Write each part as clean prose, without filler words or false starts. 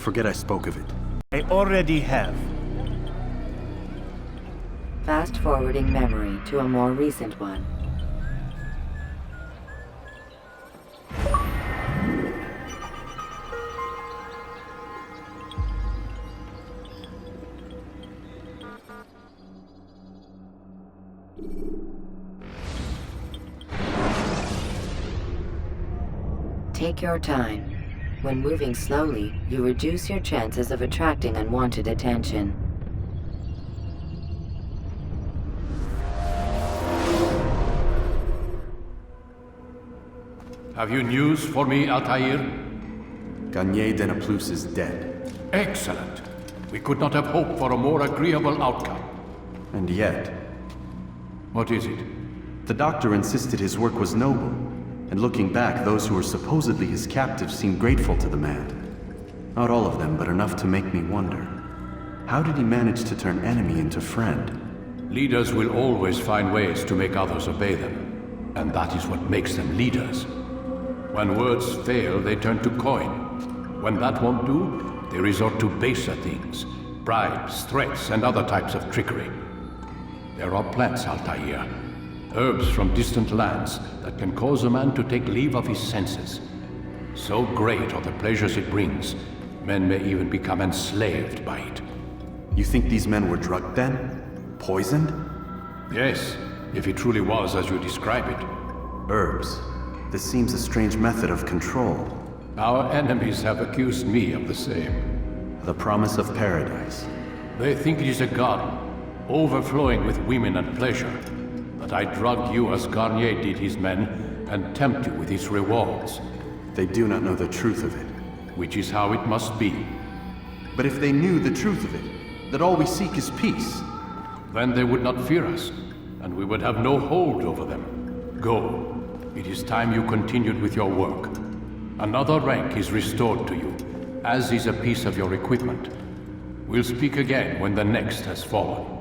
forget I spoke of it. I already have. Fast forwarding memory to a more recent one. Take your time. When moving slowly, you reduce your chances of attracting unwanted attention. Have you news for me, Altair? Garnier Denaplus is dead. Excellent. We could not have hoped for a more agreeable outcome. And yet... What is it? The doctor insisted his work was noble. And looking back, those who were supposedly his captives seemed grateful to the man. Not all of them, but enough to make me wonder. How did he manage to turn enemy into friend? Leaders will always find ways to make others obey them. And that is what makes them leaders. When words fail, they turn to coin. When that won't do, they resort to baser things. Bribes, threats, and other types of trickery. There are plants, Altair. Herbs from distant lands that can cause a man to take leave of his senses. So great are the pleasures it brings, men may even become enslaved by it. You think these men were drugged then? Poisoned? Yes, if it truly was as you describe it. Herbs. This seems a strange method of control. Our enemies have accused me of the same. The promise of paradise. They think it is a garden, overflowing with women and pleasure. That I drug you as Garnier did his men, and tempt you with his rewards. They do not know the truth of it. Which is how it must be. But if they knew the truth of it, that all we seek is peace... Then they would not fear us, and we would have no hold over them. Go. It is time you continued with your work. Another rank is restored to you, as is a piece of your equipment. We'll speak again when the next has fallen.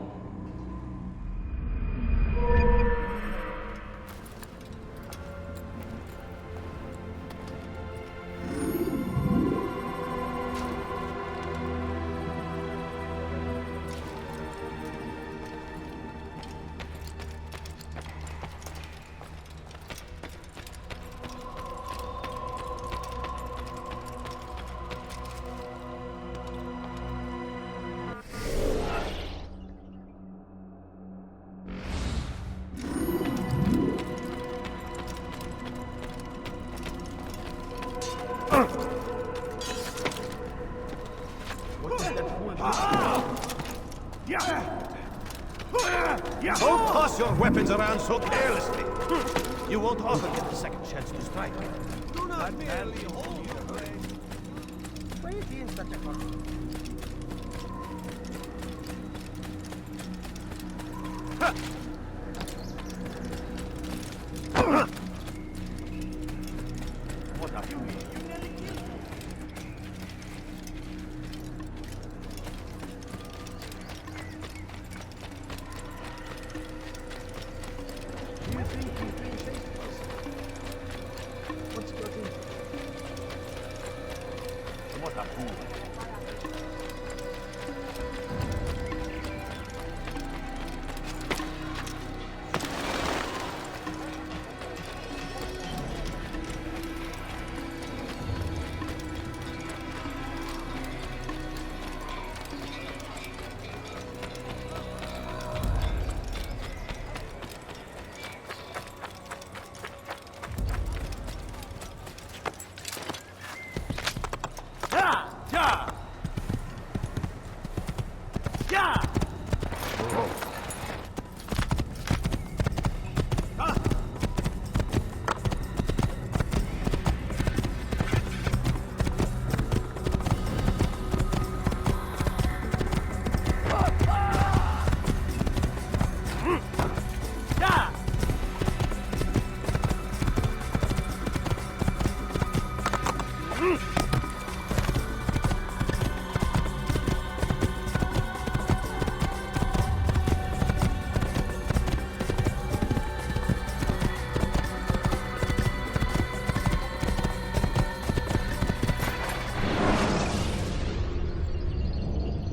Don't toss your weapons around so carelessly. You won't often get the second chance to strike. Do not merely hold your brain. Why are you being such a fucker? What are you mean? You nearly killed me.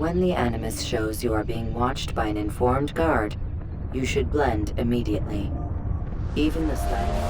When the animus shows you are being watched by an informed guard, you should blend immediately. Even the slightest...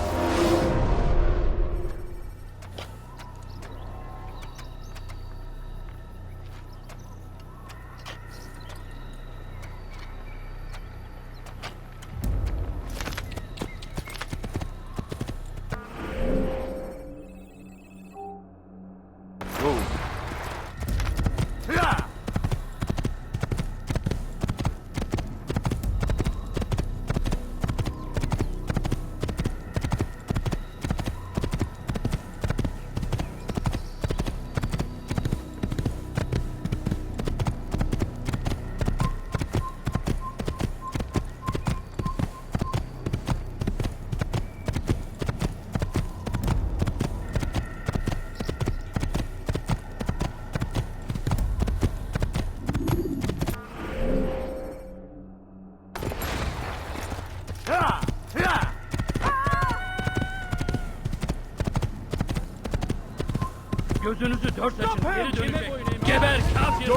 Gözünüzü dört açın, geri dönecek. Geber kafir!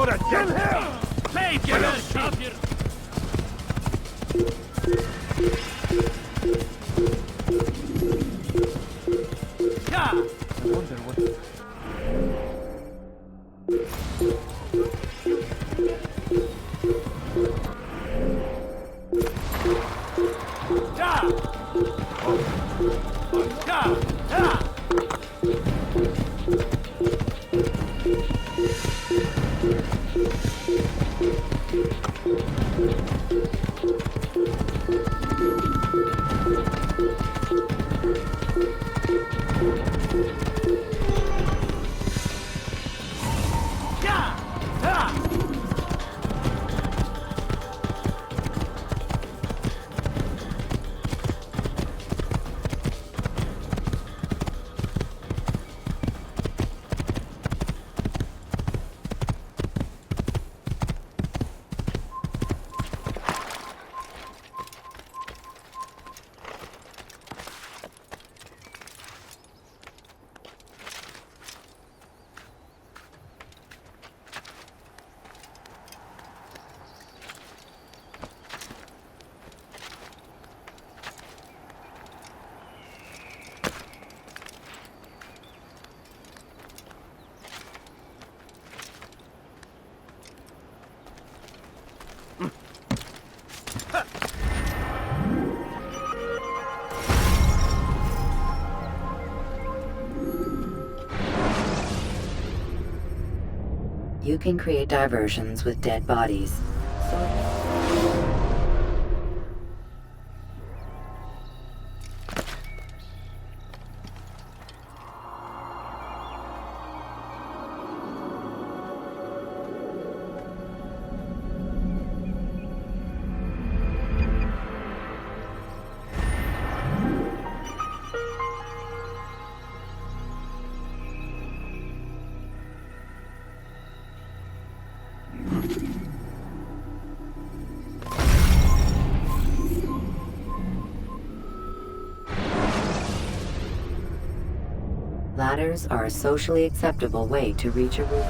Hey, geber kafir! Ya! You can create diversions with dead bodies. Ladders are a socially acceptable way to reach a roof.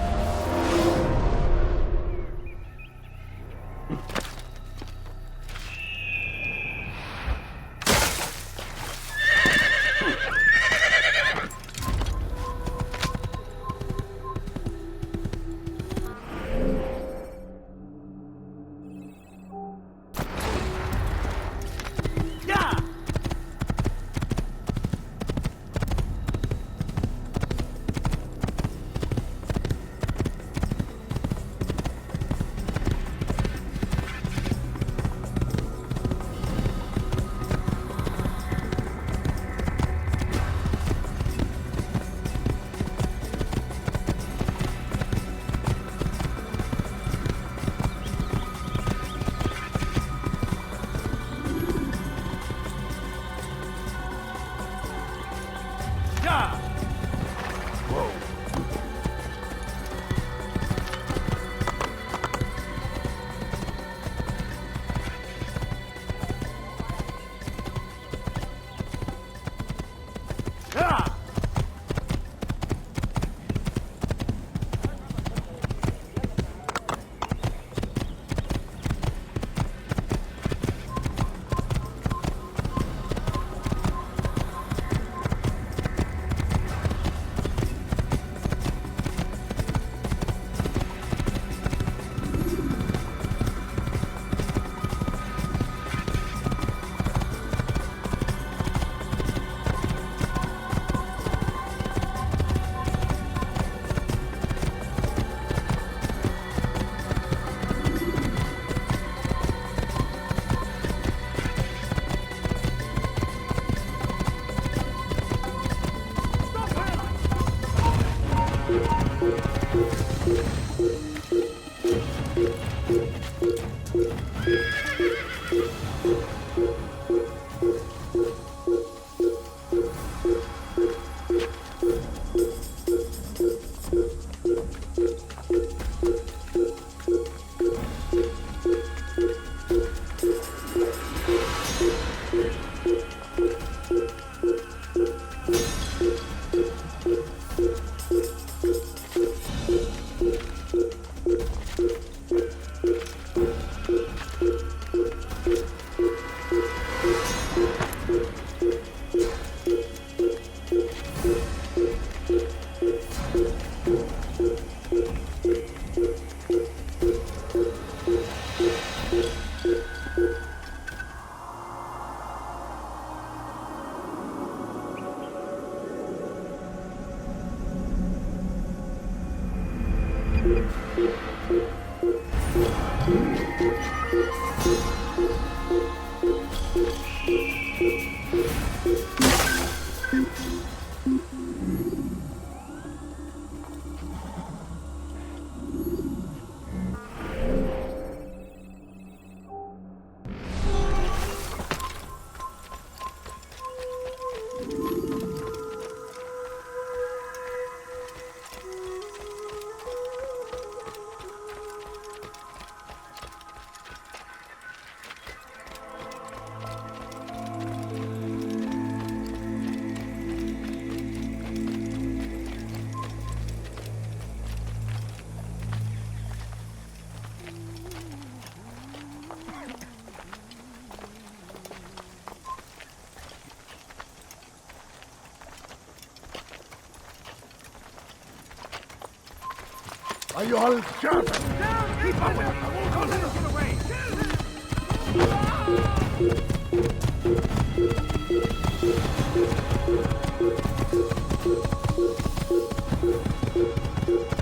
Are you all sharp? Down! Keep up with it! Don't let us get away!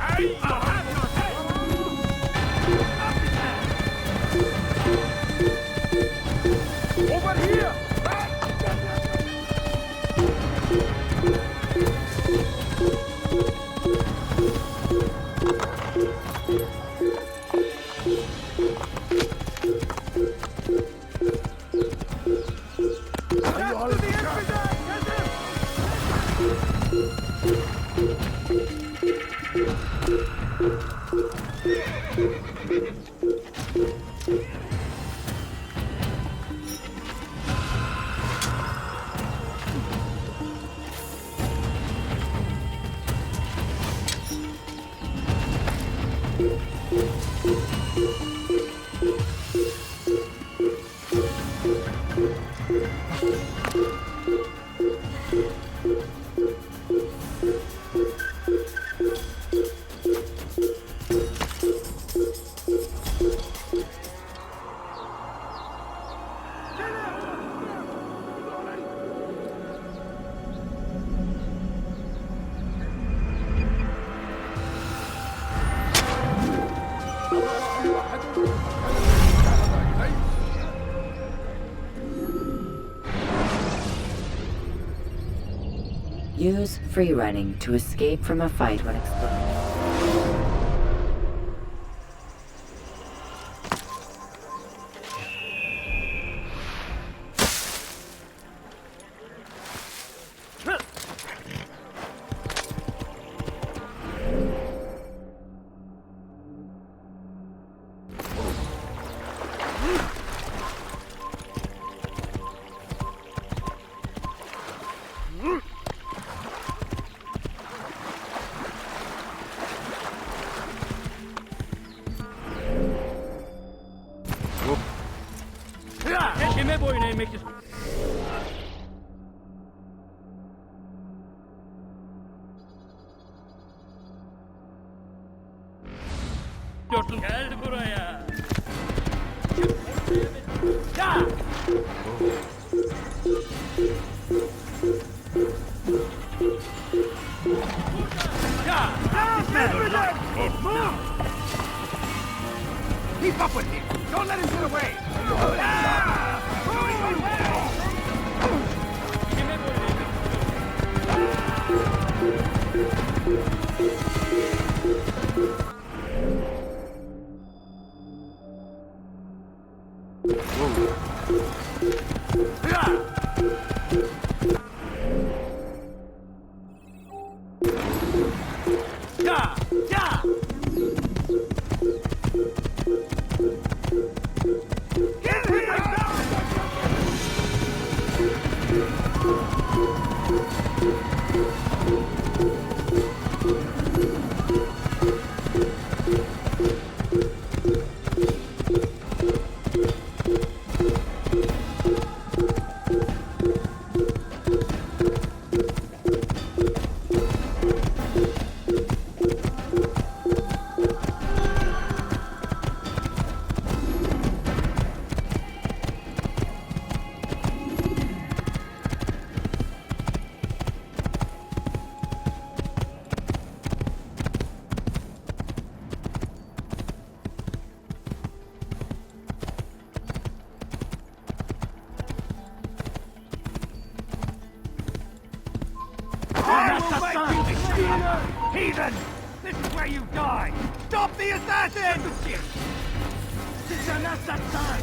Hey! Over here! Use free running to escape from a fight when exploding. Kime boyun eğmek istiyorsun? Gel buraya. Ya! Ya! Keep up with him! Don't let him get away! Kime boyun eğmek istiyorsun? Heathen! This is where you die! Stop the assassin! C'est un assassin!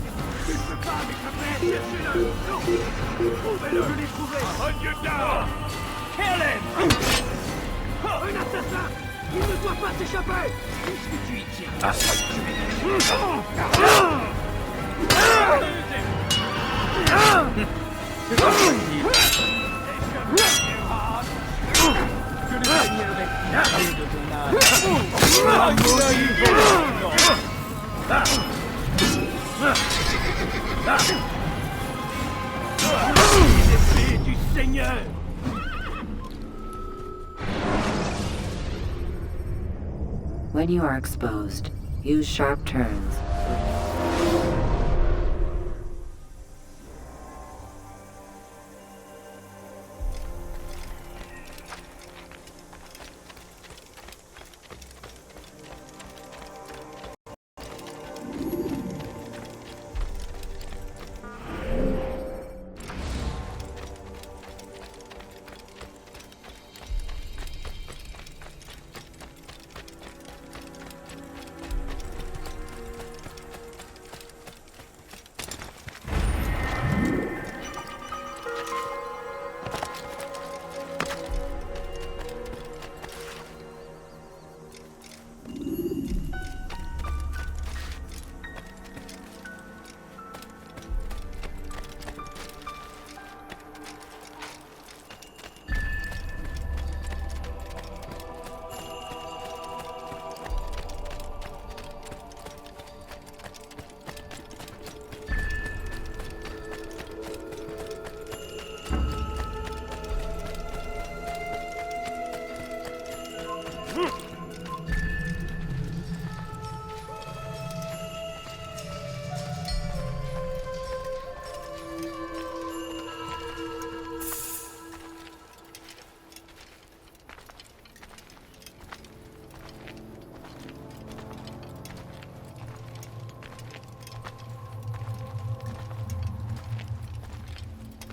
Tu ne peux pas m'échapper! Cherchez-le! Non! Trouvez-le! Je l'ai trouvé! Hunt you down! Kill him! Un assassin! Il ne doit pas s'échapper! Qu'est-ce que tu y tiens? Du Seigneur! When you are exposed, use sharp turns.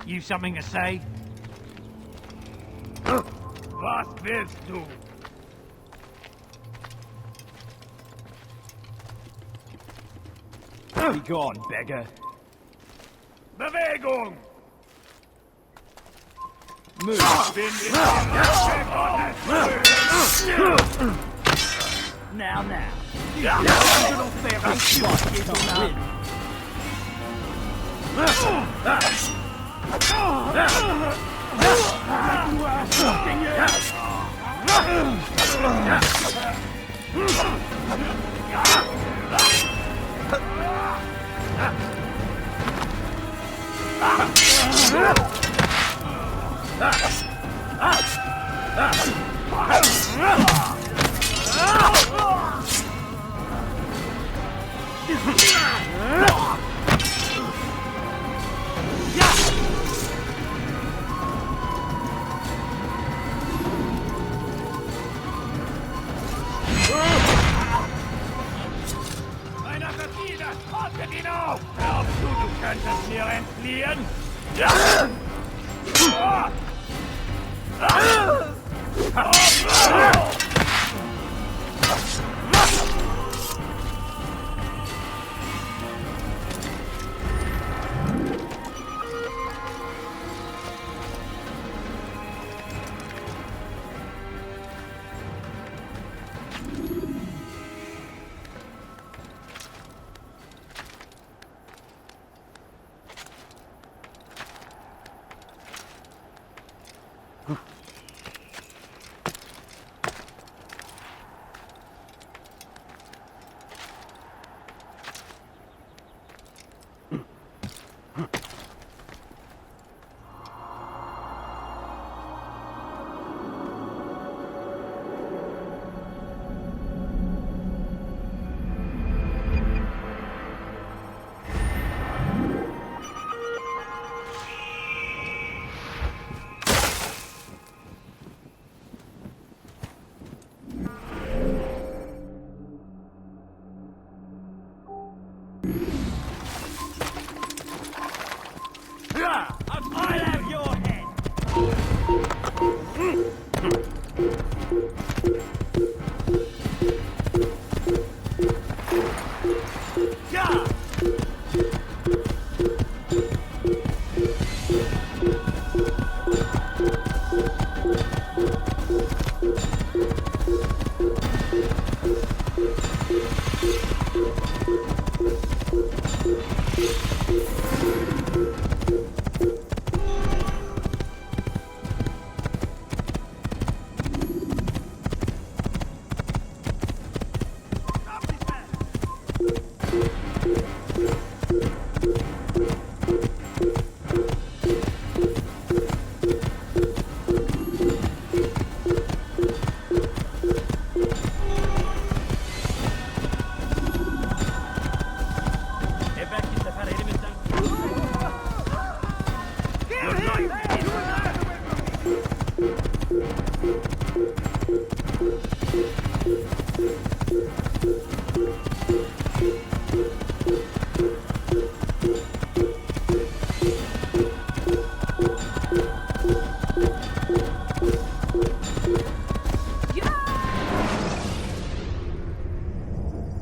You something to say? Was willst du? Be gone, beggar. Bewegung! Move. Now. Little fairy spot is on Haltet ihn auf! Glaubst du könntest mir entfliehen?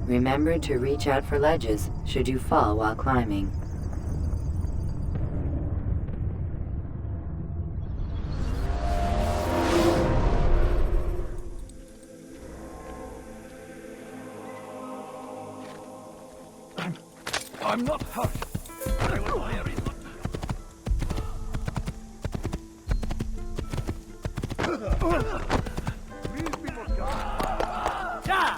Remember to reach out for ledges should you fall while climbing. I'm not hurt. I will bury them. These people die. Yeah!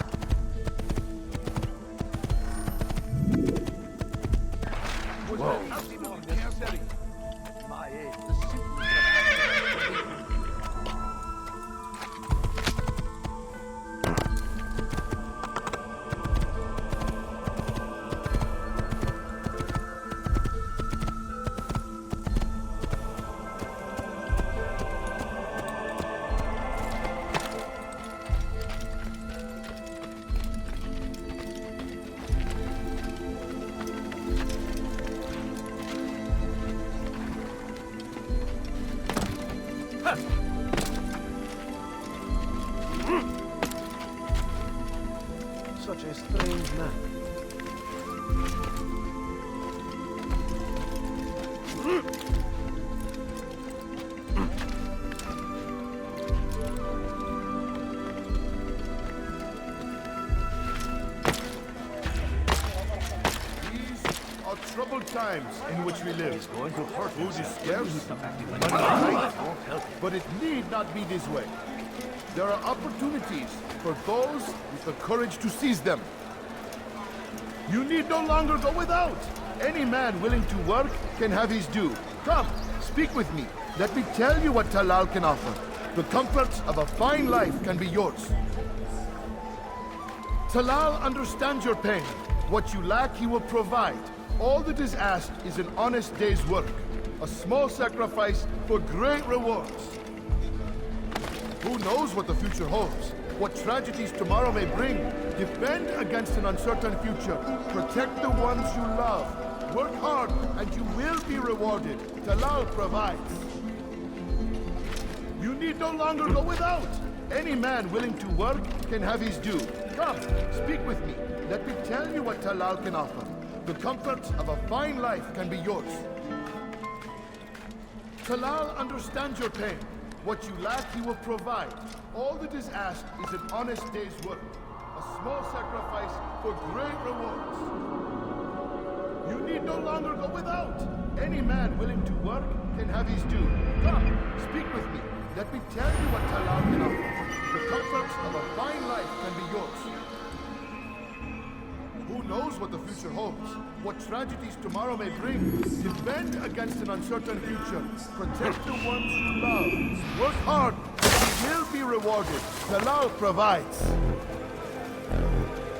Whoa. Necessary. My age, the simplest Such a strange man. Troubled times in which we live. Food is scarce, money tight, but it need not be this way. There are opportunities for those with the courage to seize them. You need no longer go without. Any man willing to work can have his due. Come, speak with me. Let me tell you what Talal can offer. The comforts of a fine life can be yours. Talal understands your pain. What you lack, he will provide. All that is asked is an honest day's work, a small sacrifice for great rewards. Who knows what the future holds, what tragedies tomorrow may bring? Defend against an uncertain future, protect the ones you love, work hard and you will be rewarded. Talal provides. You need no longer go without. Any man willing to work can have his due. Come, speak with me. Let me tell you what Talal can offer. The comforts of a fine life can be yours. Talal understands your pain. What you lack, he will provide. All that is asked is an honest day's work. A small sacrifice for great rewards. You need no longer go without. Any man willing to work can have his due. Come, speak with me. Let me tell you what Talal can offer. The comforts of a fine life can be yours. Who knows what the future holds? What tragedies tomorrow may bring? Defend against an uncertain future. Protect the ones you love. Work hard, and you will be rewarded. Talal provides.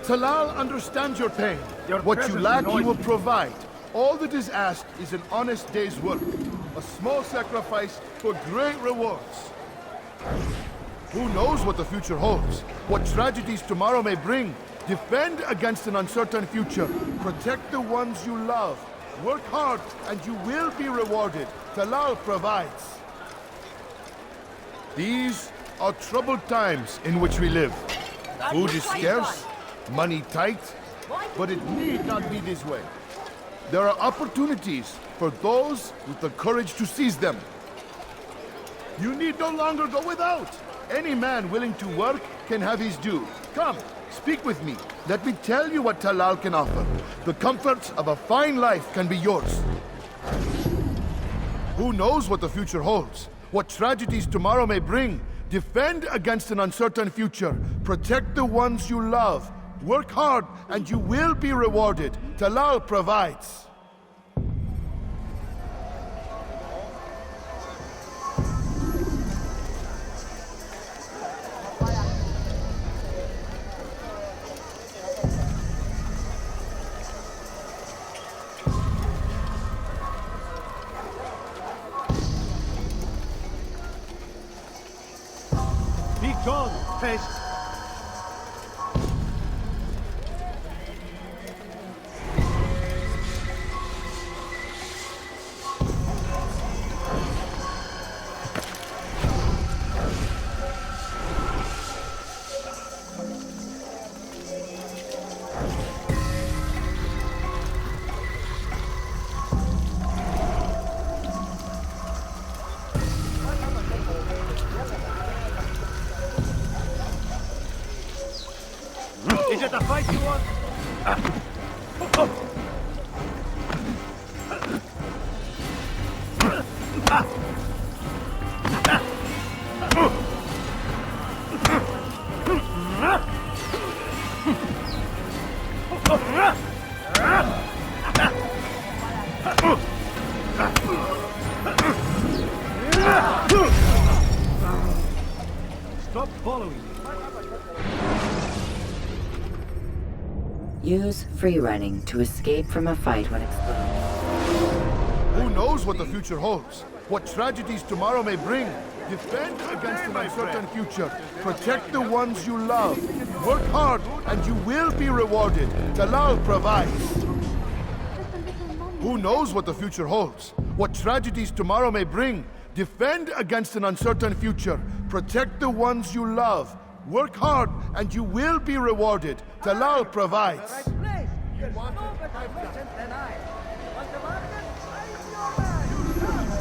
Talal understands your pain. What you lack, he will provide. All that is asked is an honest day's work. A small sacrifice for great rewards. Who knows what the future holds? What tragedies tomorrow may bring? Defend against an uncertain future. Protect the ones you love. Work hard and you will be rewarded. Talal provides. These are troubled times in which we live. Food is scarce, money tight, but it need not be this way. There are opportunities for those with the courage to seize them. You need no longer go without. Any man willing to work can have his due. Come, speak with me. Let me tell you what Talal can offer. The comforts of a fine life can be yours. Who knows what the future holds? What tragedies tomorrow may bring? Defend against an uncertain future. Protect the ones you love. Work hard and you will be rewarded. Talal provides. Be gone, pest! Is it a fight you want? Stop following me. Use free running to escape from a fight when exploding. Who knows what the future holds? What tragedies tomorrow may bring? Defend against an uncertain future. Protect the ones you love. Work hard and you will be rewarded. Talal provides. Who knows what the future holds? What tragedies tomorrow may bring? Defend against an uncertain future. Protect the ones you love. Work hard and you will be rewarded. Talal provides. There's no better merchant than I. Want the market? I'm your man.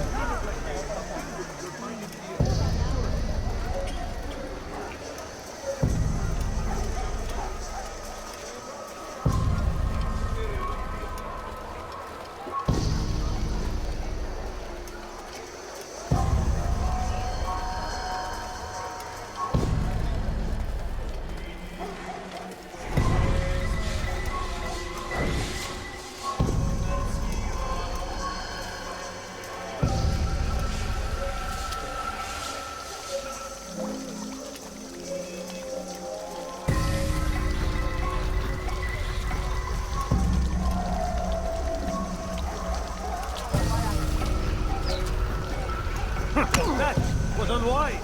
That was unwise.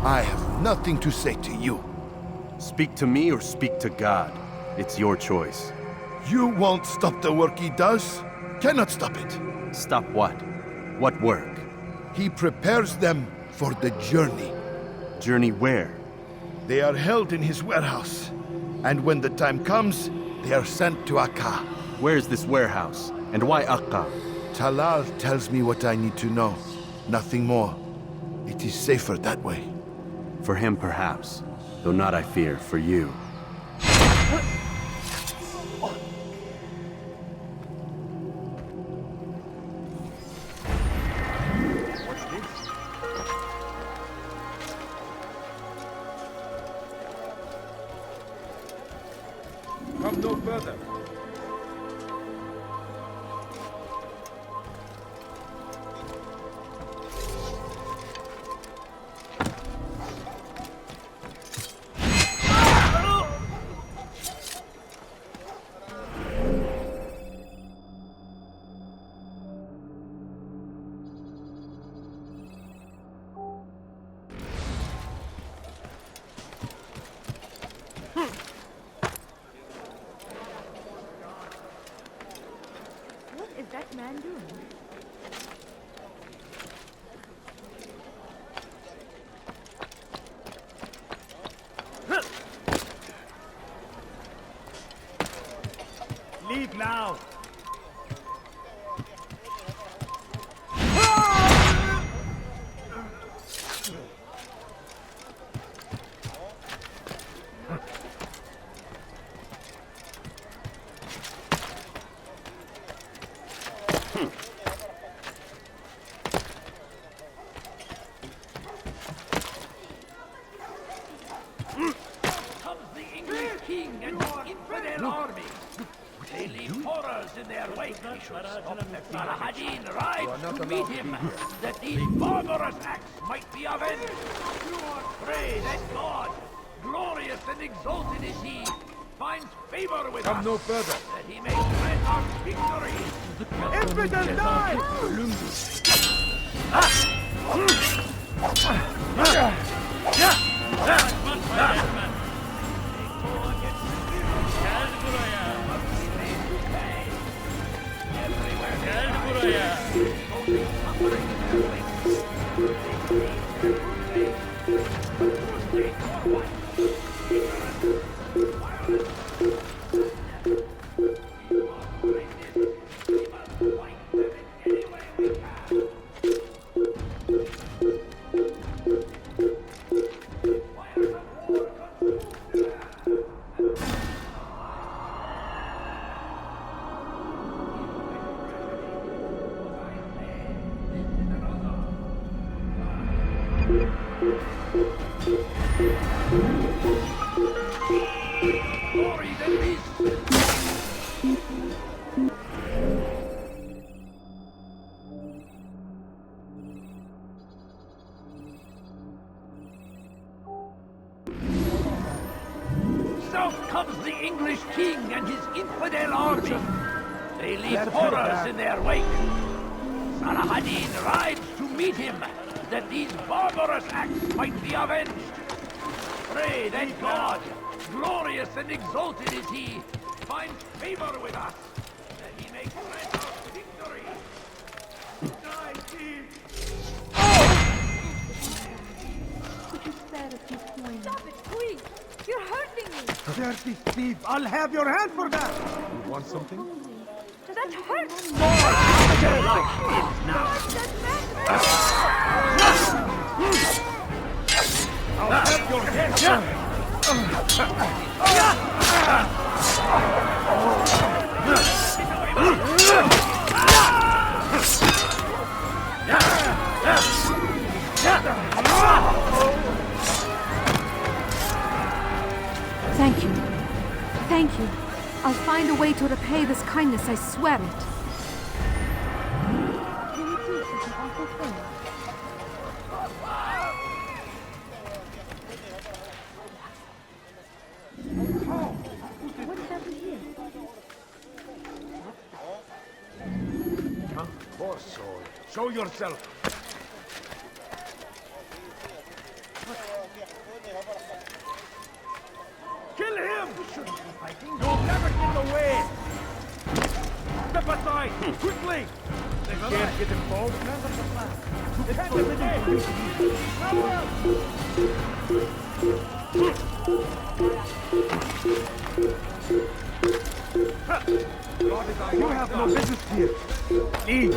I have nothing to say to you. Speak to me or speak to God. It's your choice. You won't stop the work he does. Cannot stop it. Stop what? What work? He prepares them for the journey. Journey where? They are held in his warehouse. And when the time comes, they are sent to Akka. Where's this warehouse? And why Akka? Talal tells me what I need to know. Nothing more. It is safer that way. For him, perhaps. Though not, I fear, for you. Come no further. What is that man doing? Leave now. Comes the English king and the infidel army. They leave horrors in their wake. We should stop the Salahadin ride to meet him, that these barbarous acts might be avenged. Pray that God, glorious and exalted is he, finds favor with us, No further. that he may grant us victory. Infidel die! Gel buraya. Gel buraya. South comes the English king and his infidel army. They leave horrors in their wake. Saladin rides to meet him, that these barbarous acts might be avenged. Pray that God, glorious and exalted is he, finds favor with us, that he may grant us victory. Die, thief! Could you spare a few coins? Stop it, please! You're hurting me! Dirty thief! I'll have your hand for that! You want something? That hurts! I'll have your head! Thank you. Thank you. I'll find a way to repay this kindness, I swear it. What happened here? Huh? Poor soul. Show yourself! Kill him! Shouldn't be fighting. You'll never get away! Step aside! Quickly! They can't get involved. You can't eliminate him! You have no business here. Leave!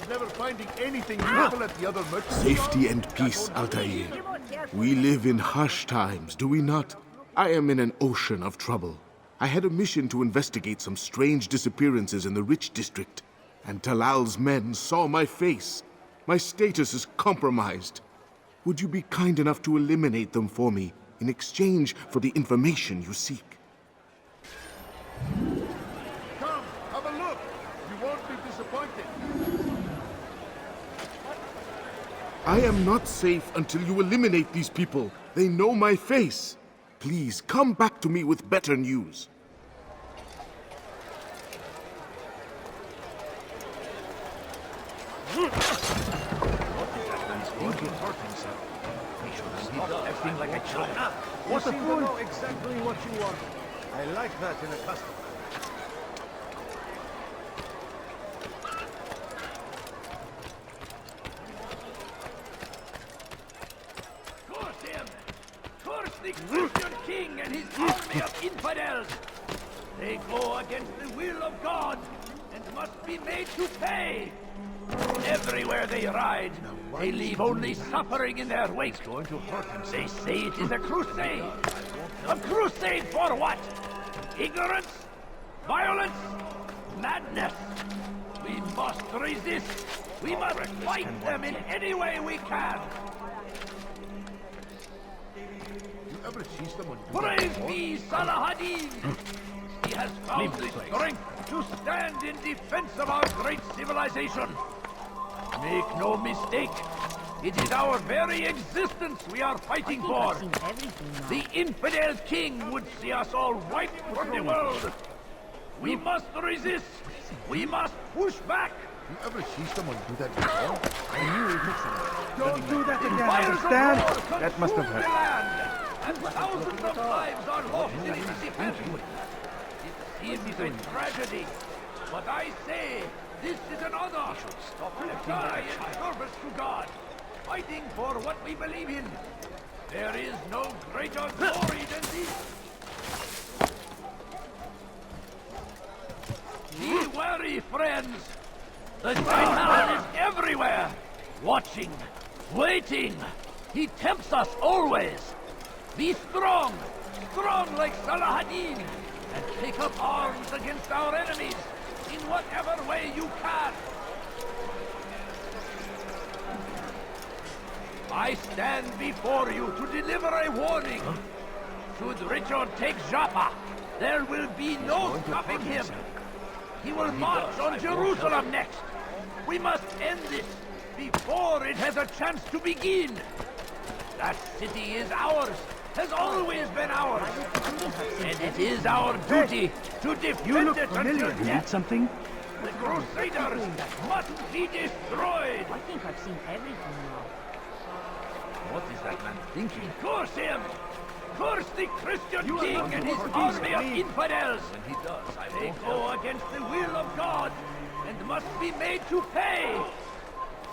Never finding anything useful at the other merchants. Safety and peace, Altair. We live in harsh times, do we not? I am in an ocean of trouble. I had a mission to investigate some strange disappearances in the rich district, and Talal's men saw my face. My status is compromised. Would you be kind enough to eliminate them for me in exchange for the information you seek? Come, have a look. You won't be disappointed. I am not safe until you eliminate these people. They know my face. Please, come back to me with better news. Acting like a child. What a fool! Know exactly what you want. I like that in a customer. Christian king and his army of infidels. They go against the will of God and must be made to pay. Everywhere they ride, they leave only suffering in their wake. They say it is a crusade. A crusade for what? Ignorance? Violence? Madness? We must resist. We must fight them in any way we can. You ever see someone do Praise that be Salahadin! He has found the strength to stand in defense of our great civilization. Make no mistake, it is our very existence we are fighting for. The infidel king would see us all wiped from the world. We must resist. We must push back. You ever see someone do that before? Don't do that again, understand? That must have hurt. And thousands of lives are lost in its defense. It seems a tragedy, but I say this is an honor. To die in service to God, fighting for what we believe in. There is no greater glory than this. Be wary, friends. The Titan is everywhere, watching, waiting. He tempts us always. Be strong, strong like Salahadin, and take up arms against our enemies in whatever way you can. I stand before you to deliver a warning. Should Richard take Joppa, there will be no stopping him. He will march on Jerusalem next. We must end this before it has a chance to begin. That city is ours, has always been ours. And it is our duty to defend it until death. Need something? The Crusaders must be destroyed. I think I've seen everything now. What is that man thinking? Curse him! Curse the Christian king and his army of infidels! When he does, they go against the will of God and must be made to pay.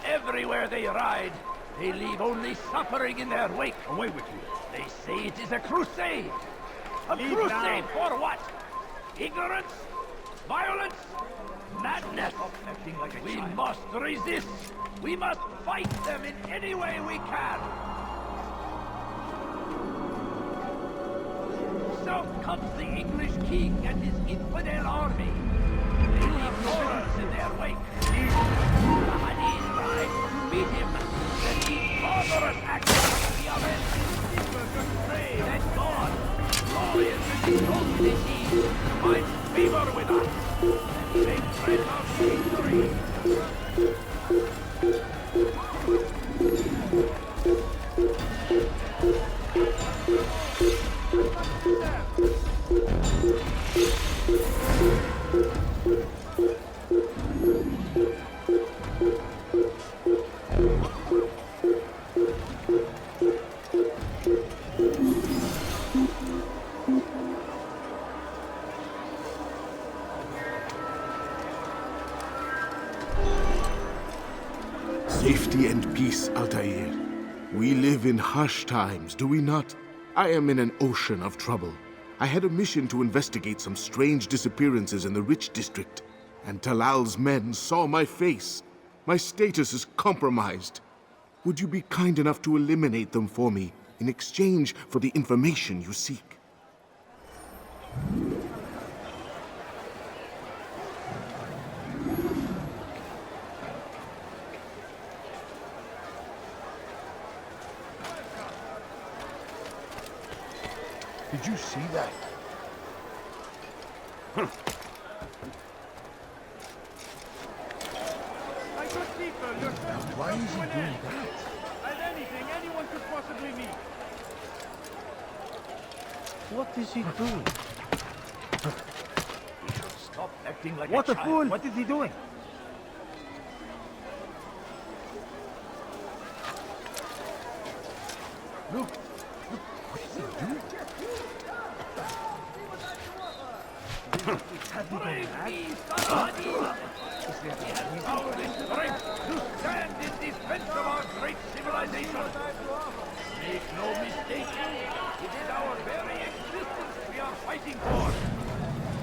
Everywhere they ride, they leave only suffering in their wake. Away with you. They say it is a crusade. A crusade for what? Ignorance? Violence? Madness? We must resist. We must fight them in any way we can. South comes the English king and his infidel army. They leave horrors in their wake. The Hadid rides to meet him. Then these barbarous actions be avenged. Just pray that God, glorious and exalted indeed, finds favor with us. And make friends of victory. Safety and peace, Altair. We live in harsh times, do we not? I am in an ocean of trouble. I had a mission to investigate some strange disappearances in the Rich District, and Talal's men saw my face. My status is compromised. Would you be kind enough to eliminate them for me in exchange for the information you seek? Did you see that? My good people, your service Why comes is to he an doing end. that? As anything anyone could possibly need. What is he doing? He should stop acting like What a a child. fool! What is he doing? Look! What is he doing? Praise be Salahadin! He has found the strength to stand in defense of our great civilization. Make no mistake, it is our very existence we are fighting for.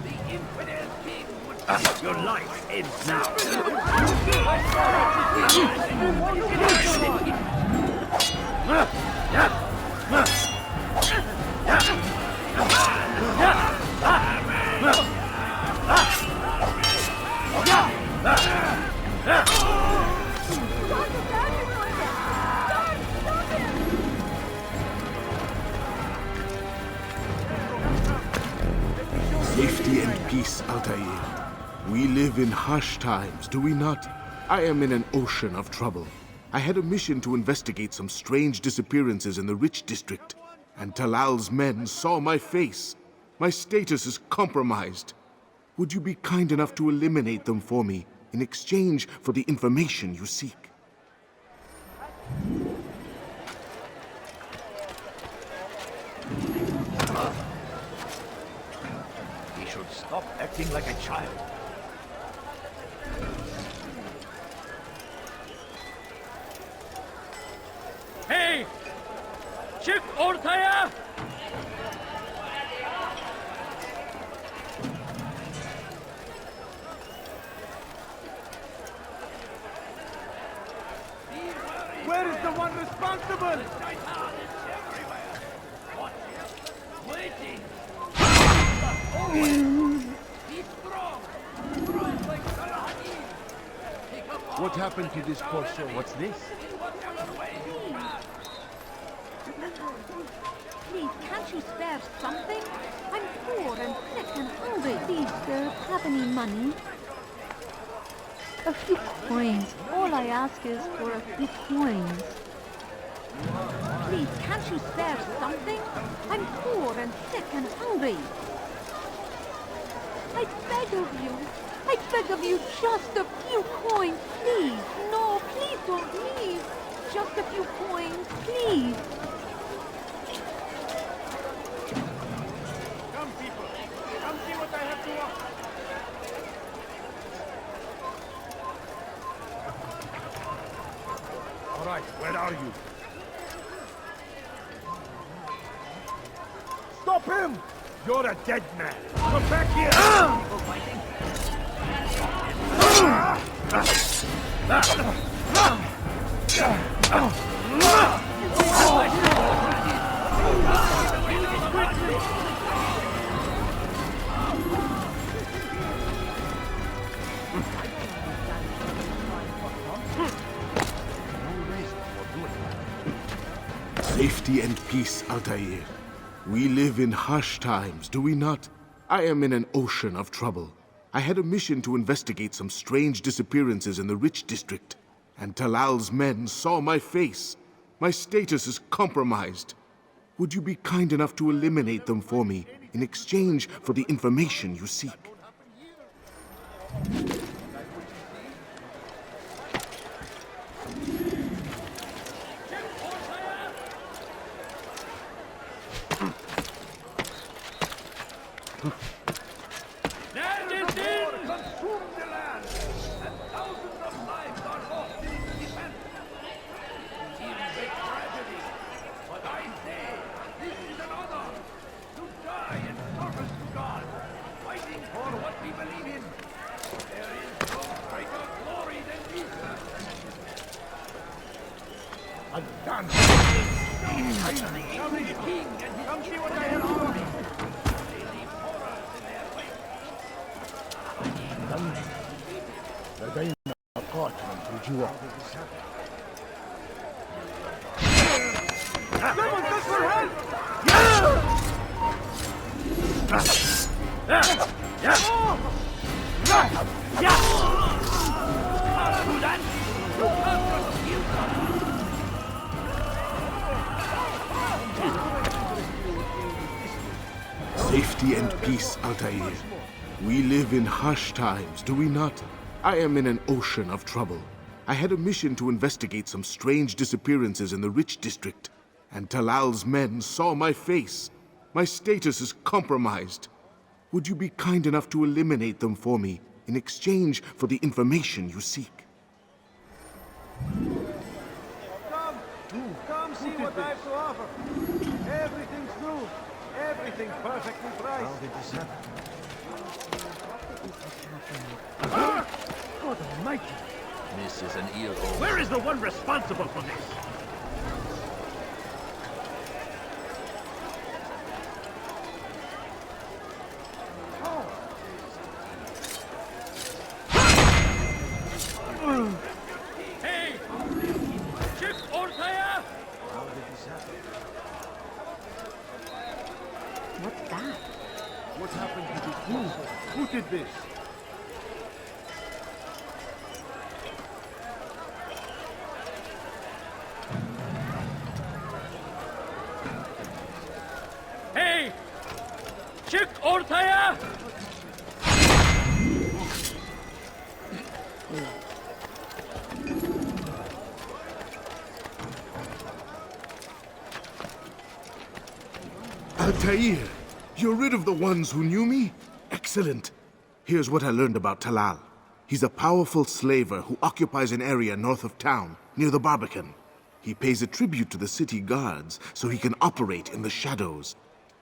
The infidel king would... Your life ends now. Safety and peace, Altair. We live in harsh times, do we not? I am in an ocean of trouble. I had a mission to investigate some strange disappearances in the rich district, and Talal's men saw my face. My status is compromised. Would you be kind enough to eliminate them for me in exchange for the information you seek? He should stop acting like a child. Hey! Çık ortaya! Where is the one responsible? Waiting. Be strong. Strong like Saladin. What happened to this poor soul? What's this? Please, can't you spare something? I'm poor and sick and hungry. Please, sir, have any money? A few coins. All I ask is for a few coins. Please, can't you spare something? I'm poor and sick and hungry. I beg of you. I beg of you, just a few coins, please. No, please don't leave. Just a few coins, please. Come, people. Come see what I have to offer. All right, where are you? Stop him! You're a dead man. Come back here! People fighting? Safety and peace, Altair. We live in harsh times, do we not? I am in an ocean of trouble. I had a mission to investigate some strange disappearances in the rich district, and Talal's men saw my face. My status is compromised. Would you be kind enough to eliminate them for me in exchange for the information you seek? Safety and peace, Altair. We live in harsh times, do we not? I am in an ocean of trouble. I had a mission to investigate some strange disappearances in the rich district, and Talal's men saw my face. My status is compromised. Would you be kind enough to eliminate them for me in exchange for the information you seek? Come see see what I have to offer. Everything's new. Everything perfectly priced. How did this happen? God almighty! This is an ear hole. Where is the one responsible for this? Hey! Çık ortaya! How did this happen? What's that? What happened to this fool? Who did this? Hey! Çık ortaya! Altair, you're rid of the ones who knew me? Excellent. Here's what I learned about Talal. He's a powerful slaver who occupies an area north of town, near the Barbican. He pays a tribute to the city guards so he can operate in the shadows.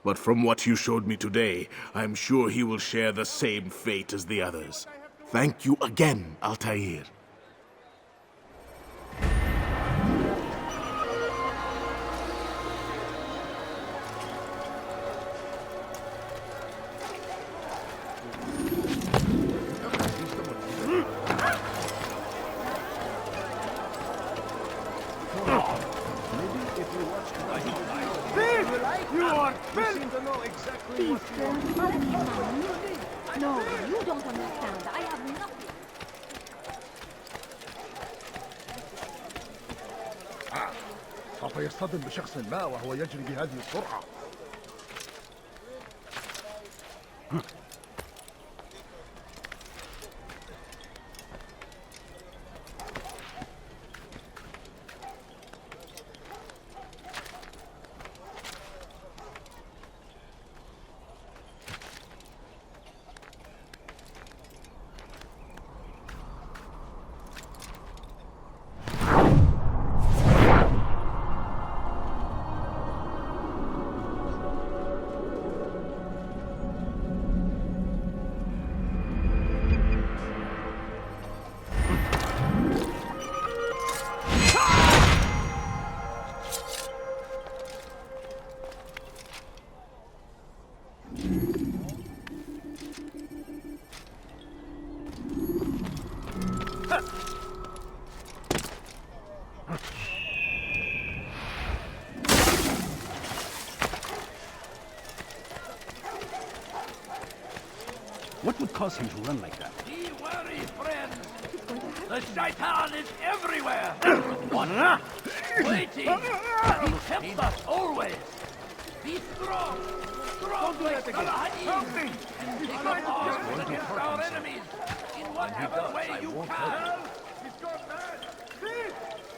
But from what you showed me today, I'm sure he will share the same fate as the others. Thank you again, Altair. Please, sir, let me know. No, you don't understand. I have nothing. سوف يصطدم بشخص ما وهو يجري بهذه السرعة. What would cause him to run like that? Be wary, friends! The shaitan is everywhere! What? Waiting! He helps us always! Be strong! Strong like Salahadin! And take up arms against our enemies in whatever way you can! He's gone mad! See?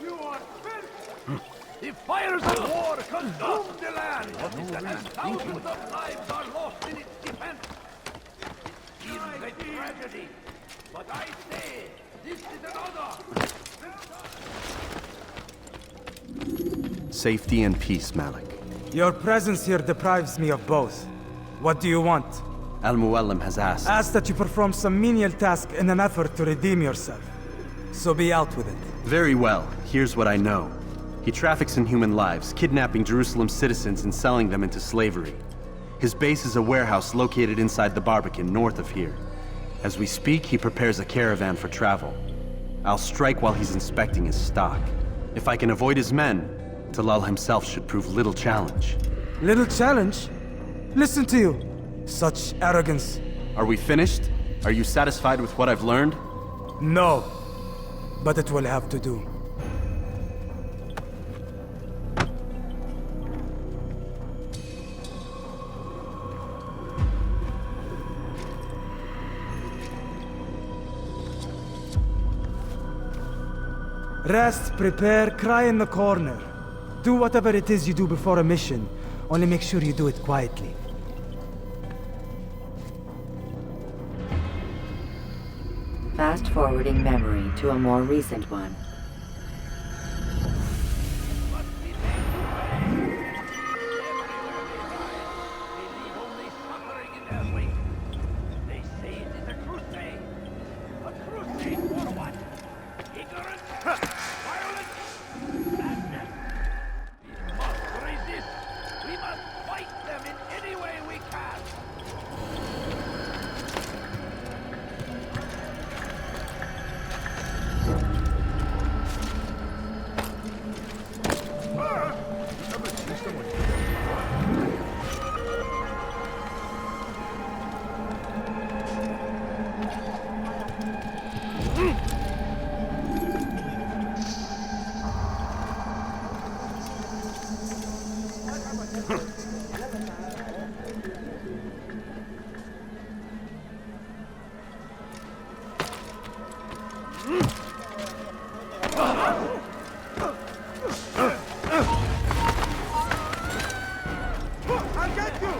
You are finished! The fires of war consume the land! And thousands of lives are lost in its defense! It seems a tragedy, but I say, this is another! Safety and peace, Malik. Your presence here deprives me of both. What do you want? Al-Muallim has asked. Ask that you perform some menial task in an effort to redeem yourself. So be out with it. Very well. Here's what I know. He traffics in human lives, kidnapping Jerusalem citizens and selling them into slavery. His base is a warehouse located inside the Barbican, north of here. As we speak, he prepares a caravan for travel. I'll strike while he's inspecting his stock. If I can avoid his men, Talal himself should prove little challenge. Little challenge? Listen to you. Such arrogance. Are we finished? Are you satisfied with what I've learned? No. But it will have to do. Rest, prepare, cry in the corner. Do whatever it is you do before a mission. Only make sure you do it quietly. Fast-forwarding memory to a more recent one. Must be made to I'll get you!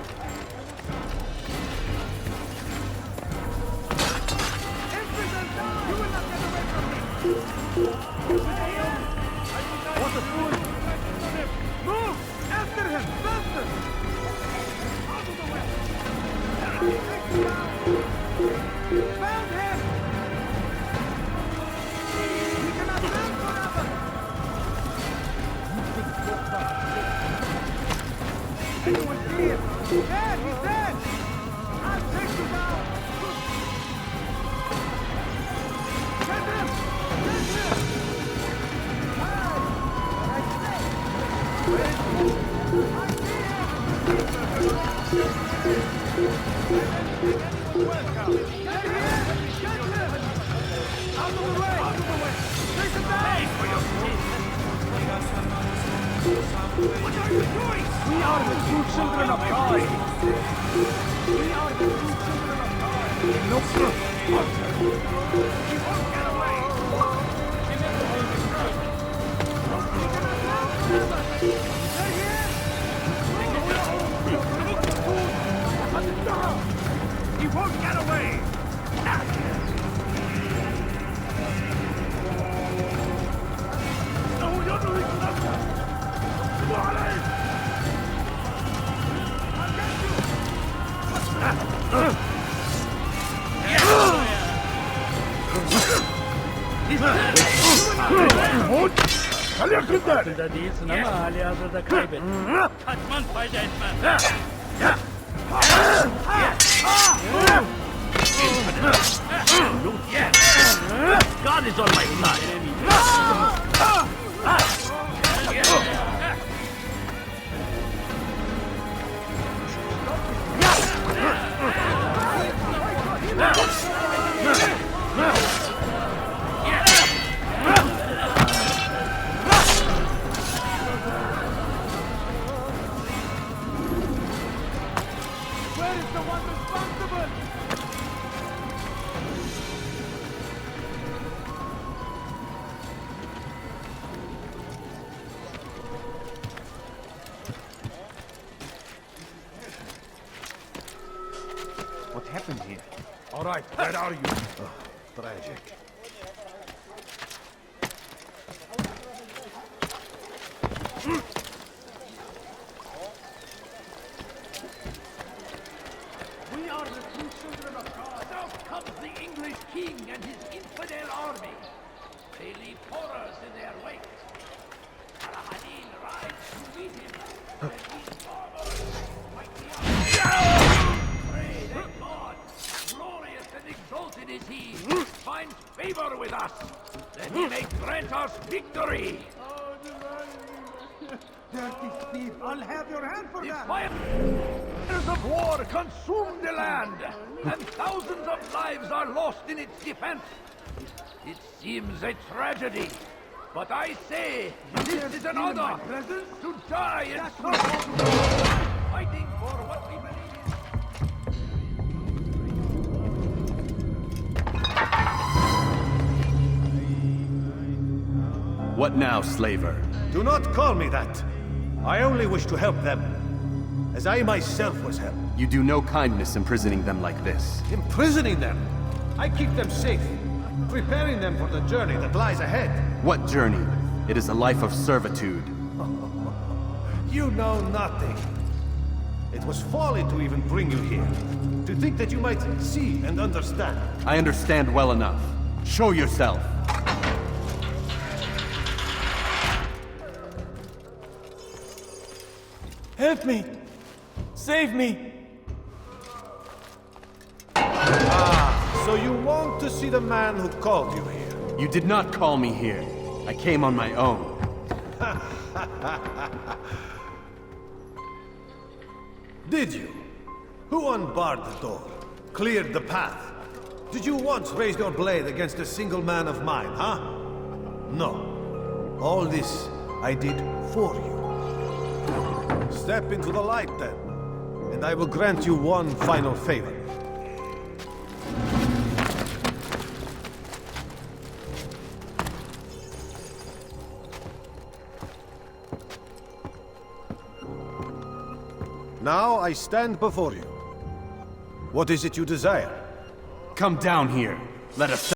Infidel! You will not get away from me! What a fool! Move! After him! Faster! Out of the way! Found him! We cannot live forever! Anyone see him? Dead! He's dead! I'll take you down! Get him! Get him! What are you doing? We are the true children of God. We are the true children of God. No, sir. He won't get away. He won't get away. Aklında değilsin ama hali hazırda kaybettin. Kaçman fayda etmez. God is on my side. Where is the one responsible? What happened here? All right, where are you? Oh, tragic. We are the true children of God. Now comes the English king and his infidel army. They leave horrors in their wake. Al-Hadin rides to meet him. And these farmers fight the army. Pray that God, glorious and exalted is he, finds favor with us, that he may grant us victory. Dirty thief, I'll have your hand for The that! fires of war consume the land, and thousands of lives are lost in its defense. It seems a tragedy, but I say this is an honor to die in sorrow, fighting for what we believe in. What now, slaver? Do not call me that. I only wish to help them, as I myself was helped. You do no kindness imprisoning them like this. Imprisoning them? I keep them safe, preparing them for the journey that lies ahead. What journey? It is a life of servitude. You know nothing. It was folly to even bring you here. To think that you might see and understand. I understand well enough. Show yourself! Help me! Save me! So you want to see the man who called you here? You did not call me here. I came on my own. Did you? Who unbarred the door? Cleared the path? Did you once raise your blade against a single man of mine, huh? No. All this I did for you. Step into the light, then, and I will grant you one final favor. Now I stand before you. What is it you desire? Come down here. Let us